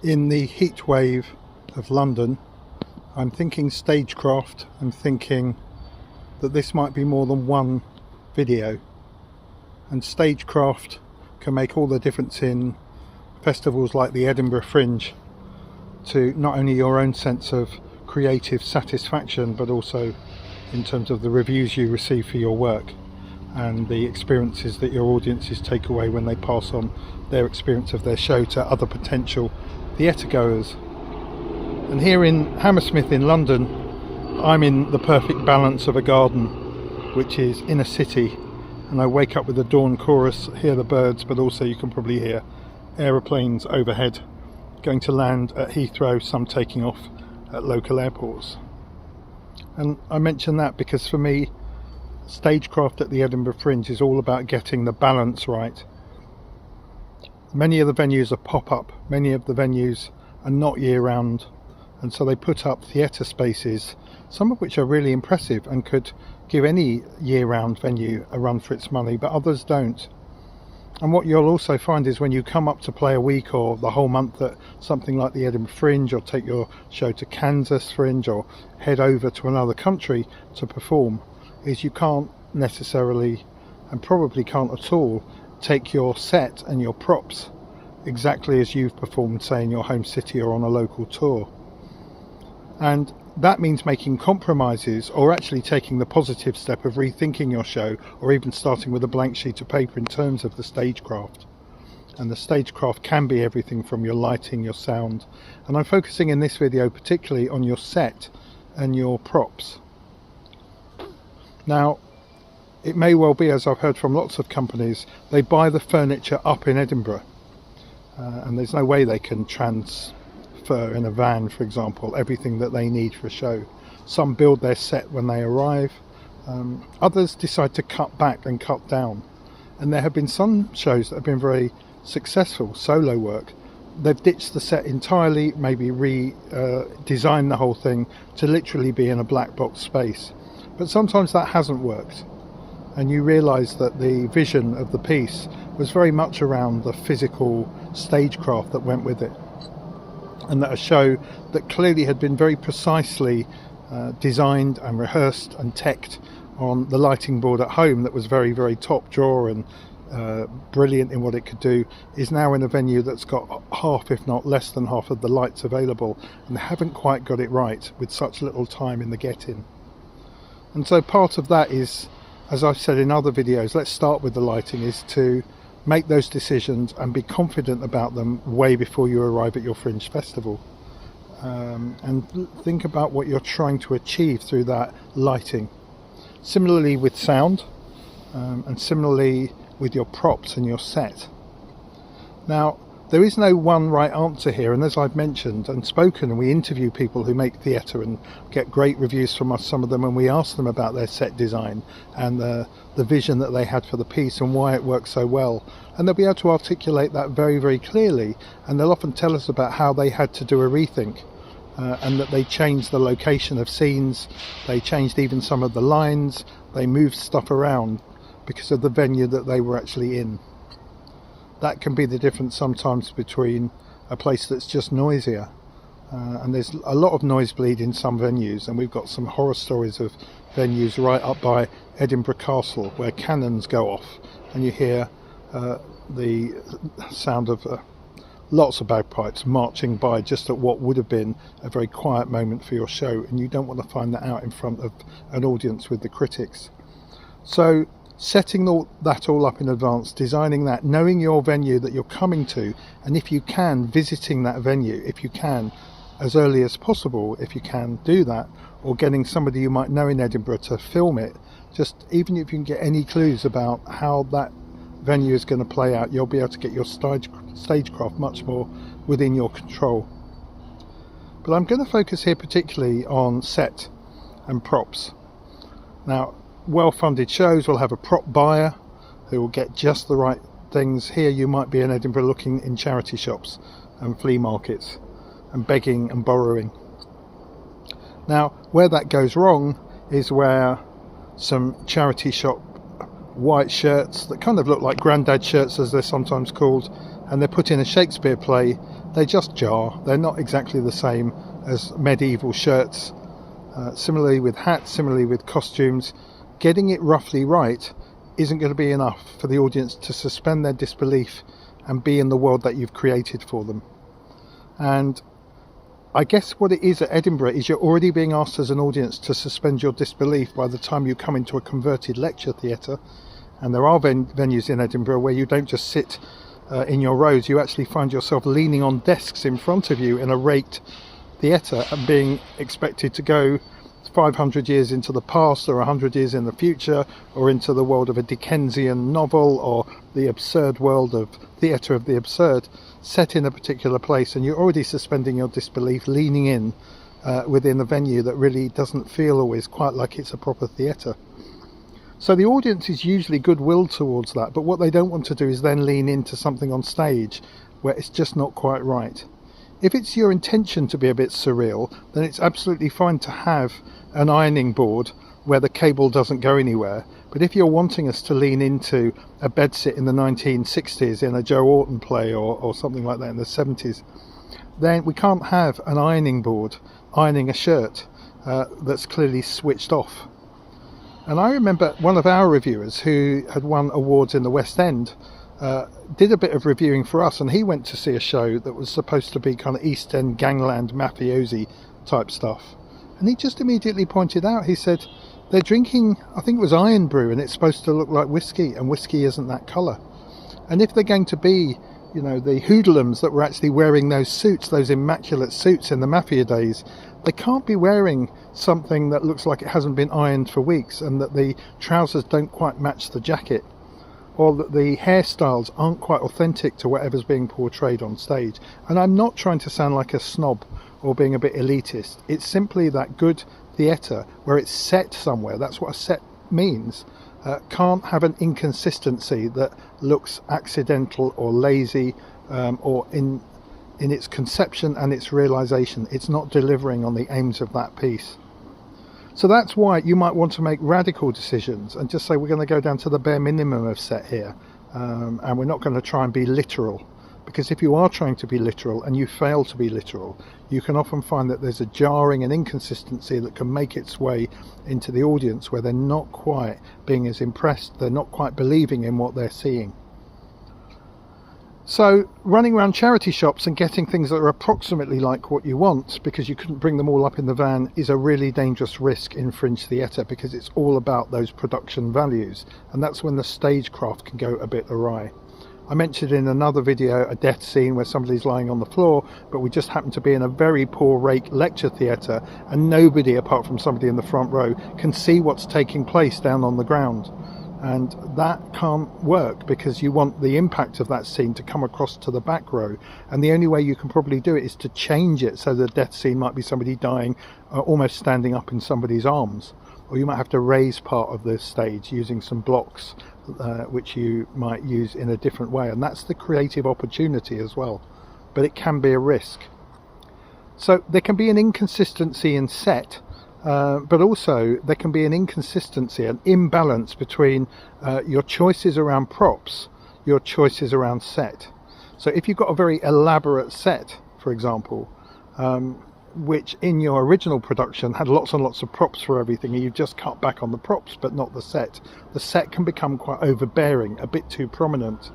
In the heat wave of London, I'm thinking stagecraft. I'm thinking that this might be more than one video, and stagecraft can make all the difference in festivals like the Edinburgh Fringe to not only your own sense of creative satisfaction, but also in terms of the reviews you receive for your work and the experiences that your audiences take away when they pass on their experience of their show to other potential theatre goers. And here in Hammersmith in London, I'm in the perfect balance of a garden, which is in a city, and I wake up with the dawn chorus, hear the birds, but also you can probably hear aeroplanes overhead going to land at Heathrow, some taking off at local airports. And I mention that because for me, stagecraft at the Edinburgh Fringe is all about getting the balance right. Many of the venues are pop-up, many of the venues are not year-round, and so they put up theatre spaces, some of which are really impressive and could give any year-round venue a run for its money, but others don't. And what you'll also find is when you come up to play a week or the whole month at something like the Edinburgh Fringe, or take your show to Kansas Fringe, or head over to another country to perform, is you can't necessarily, and probably can't at all, take your set and your props exactly as you've performed, say, in your home city or on a local tour. And that means making compromises, or actually taking the positive step of rethinking your show, or even starting with a blank sheet of paper in terms of the stagecraft. And the stagecraft can be everything from your lighting, your sound, and I'm focusing in this video particularly on your set and your props. Now, it may well be, as I've heard from lots of companies, they buy the furniture up in Edinburgh, and there's no way they can transfer in a van, for example, everything that they need for a show. Some build their set when they arrive, others decide to cut back and cut down, and there have been some shows that have been very successful, solo work. They've ditched the set entirely, maybe redesigned the whole thing to literally be in a black box space. But sometimes that hasn't worked, and you realise that the vision of the piece was very much around the physical stagecraft that went with it, and that a show that clearly had been very precisely designed and rehearsed and teched on the lighting board at home, that was very, very top drawer and brilliant in what it could do, is now in a venue that's got half, if not less than half, of the lights available, and they haven't quite got it right with such little time in the get-in. And so part of that is, as I've said in other videos, let's start with the lighting, is to make those decisions and be confident about them way before you arrive at your Fringe festival. And think about what you're trying to achieve through that lighting. Similarly with sound, and similarly with your props and your set. Now, there is no one right answer here, and as I've mentioned and spoken, and we interview people who make theatre and get great reviews from us, some of them, and we ask them about their set design and the vision that they had for the piece and why it worked so well, and they'll be able to articulate that very, very clearly, and they'll often tell us about how they had to do a rethink, and that they changed the location of scenes, they changed even some of the lines, they moved stuff around because of the venue that they were actually in. That can be the difference sometimes between a place that's just noisier, and there's a lot of noise bleed in some venues, and we've got some horror stories of venues right up by Edinburgh Castle where cannons go off and you hear the sound of lots of bagpipes marching by just at what would have been a very quiet moment for your show, and you don't want to find that out in front of an audience with the critics. So setting that all up in advance, designing that, knowing your venue that you're coming to, and if you can, visiting that venue, if you can, as early as possible, if you can do that, or getting somebody you might know in Edinburgh to film it, just even if you can get any clues about how that venue is going to play out, you'll be able to get your stagecraft much more within your control. But I'm going to focus here particularly on set and props. Now, well-funded shows will have a prop buyer who will get just the right things. Here you might be in Edinburgh looking in charity shops and flea markets and begging and borrowing. Now, where that goes wrong is where some charity shop white shirts that kind of look like grandad shirts, as they're sometimes called, and they're put in a Shakespeare play, they just jar. They're not exactly the same as medieval shirts. Similarly with hats, similarly with costumes, getting it roughly right isn't going to be enough for the audience to suspend their disbelief and be in the world that you've created for them. And I guess what it is at Edinburgh is you're already being asked as an audience to suspend your disbelief by the time you come into a converted lecture theatre. And there are venues in Edinburgh where you don't just sit in your rows, you actually find yourself leaning on desks in front of you in a raked theatre and being expected to go 500 years into the past or 100 years in the future, or into the world of a Dickensian novel, or the absurd world of theatre of the absurd, set in a particular place, and you're already suspending your disbelief, leaning in within a venue that really doesn't feel always quite like it's a proper theatre. So the audience is usually goodwill towards that, but what they don't want to do is then lean into something on stage where it's just not quite right. If it's your intention to be a bit surreal, then it's absolutely fine to have an ironing board where the cable doesn't go anywhere. But if you're wanting us to lean into a bedsit in the 1960s in a Joe Orton play or something like that in the 70s, then we can't have an ironing board ironing a shirt that's clearly switched off. And I remember one of our reviewers who had won awards in the West End did a bit of reviewing for us, and he went to see a show that was supposed to be kind of East End gangland mafiosi type stuff, and he just immediately pointed out, he said, they're drinking, I think it was iron brew, and it's supposed to look like whiskey, and whiskey isn't that colour. And if they're going to be, you know, the hoodlums that were actually wearing those suits, those immaculate suits in the mafia days, they can't be wearing something that looks like it hasn't been ironed for weeks, and that the trousers don't quite match the jacket, or that the hairstyles aren't quite authentic to whatever's being portrayed on stage. And I'm not trying to sound like a snob or being a bit elitist. It's simply that good theatre, where it's set somewhere, that's what a set means, can't have an inconsistency that looks accidental or lazy, or in its conception and its realisation. It's not delivering on the aims of that piece. So that's why you might want to make radical decisions and just say, we're going to go down to the bare minimum of set here, and we're not going to try and be literal. Because if you are trying to be literal and you fail to be literal, you can often find that there's a jarring and inconsistency that can make its way into the audience, where they're not quite being as impressed, they're not quite believing in what they're seeing. So running around charity shops and getting things that are approximately like what you want, because you couldn't bring them all up in the van, is a really dangerous risk in fringe theatre, because it's all about those production values, and that's when the stagecraft can go a bit awry. I mentioned in another video a death scene where somebody's lying on the floor, but we just happen to be in a very poor rake lecture theatre, and nobody apart from somebody in the front row can see what's taking place down on the ground. And that can't work, because you want the impact of that scene to come across to the back row, and the only way you can probably do it is to change it so the death scene might be somebody dying almost standing up in somebody's arms, or you might have to raise part of the stage using some blocks which you might use in a different way, and that's the creative opportunity as well, but it can be a risk. So there can be an inconsistency in set, but also there can be an inconsistency, an imbalance between your choices around props, your choices around set. So if you've got a very elaborate set, for example, which in your original production had lots and lots of props for everything, and you've just cut back on the props but not the set can become quite overbearing, a bit too prominent.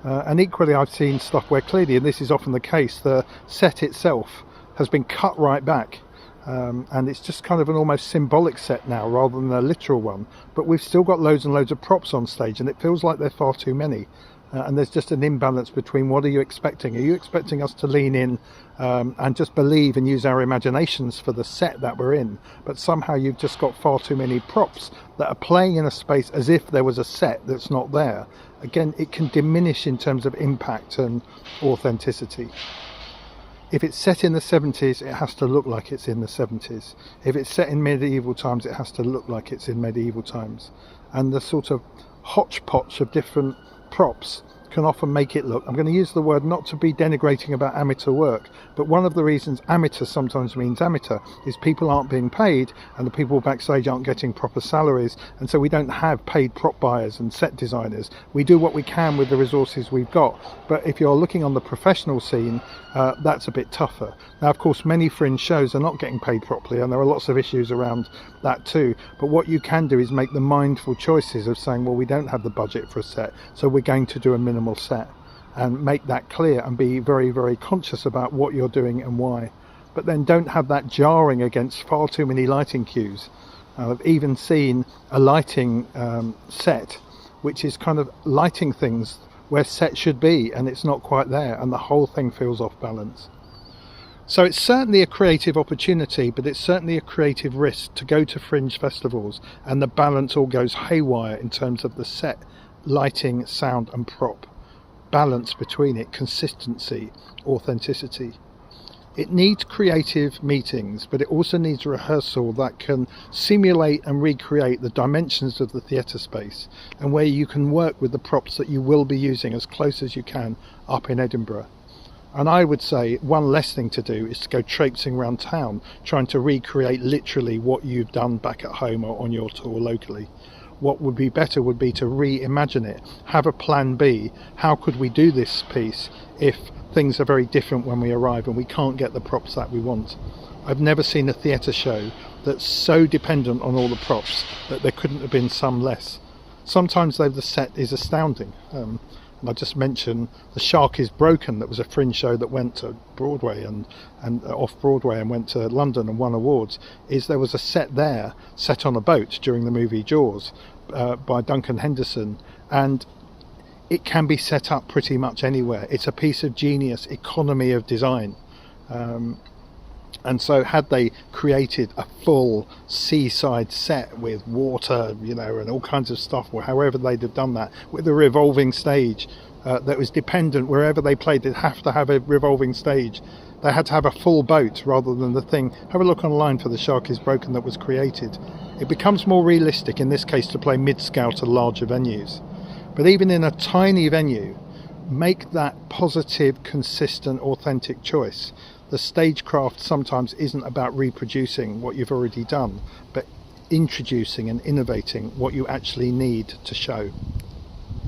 And equally, I've seen stuff where clearly, and this is often the case, the set itself has been cut right back, and it's just kind of an almost symbolic set now rather than a literal one, but we've still got loads and loads of props on stage, and it feels like they're far too many. And there's just an imbalance between what are you expecting? Are you expecting us to lean in and just believe and use our imaginations for the set that we're in, but somehow you've just got far too many props that are playing in a space as if there was a set that's not there? Again, it can diminish in terms of impact and authenticity. If it's set in the 70s, it has to look like it's in the 70s. If it's set in medieval times, it has to look like it's in medieval times. And the sort of hodgepodge of different props can often make it look, I'm going to use the word not to be denigrating about amateur work, but one of the reasons amateur sometimes means amateur is people aren't being paid, and the people backstage aren't getting proper salaries, and so we don't have paid prop buyers and set designers. We do what we can with the resources we've got, but if you're looking on the professional scene, that's a bit tougher. Now, of course, many fringe shows are not getting paid properly, and there are lots of issues around that too, but what you can do is make the mindful choices of saying, well, we don't have the budget for a set, so we're going to do a minimal set, and make that clear and be very, very conscious about what you're doing and why. But then don't have that jarring against far too many lighting cues. I've even seen a lighting set which is kind of lighting things where set should be, and it's not quite there, and the whole thing feels off balance. So it's certainly a creative opportunity, but it's certainly a creative risk to go to fringe festivals and the balance all goes haywire in terms of the set, lighting, sound and prop. Balance between it, consistency, authenticity. It needs creative meetings, but it also needs rehearsal that can simulate and recreate the dimensions of the theatre space, and where you can work with the props that you will be using as close as you can up in Edinburgh. And I would say one less thing to do is to go traipsing around town trying to recreate literally what you've done back at home or on your tour locally. What would be better would be to reimagine it, have a plan B. How could we do this piece if things are very different when we arrive and we can't get the props that we want? I've never seen a theatre show that's so dependent on all the props that there couldn't have been some less. Sometimes though the set is astounding. And I just mentioned The Shark is Broken, that was a fringe show that went to Broadway and off Broadway and went to London and won awards. There was a set there set on a boat during the movie Jaws by Duncan Henderson, and it can be set up pretty much anywhere. It's a piece of genius economy of design. And so had they created a full seaside set with water, you know, and all kinds of stuff, or however they'd have done that, with a revolving stage that was dependent wherever they played, they'd have to have a revolving stage. They had to have a full boat rather than the thing. Have a look online for The Shark is Broken that was created. It becomes more realistic in this case to play mid-scale to larger venues. But even in a tiny venue, make that positive, consistent, authentic choice. The stagecraft sometimes isn't about reproducing what you've already done, but introducing and innovating what you actually need to show.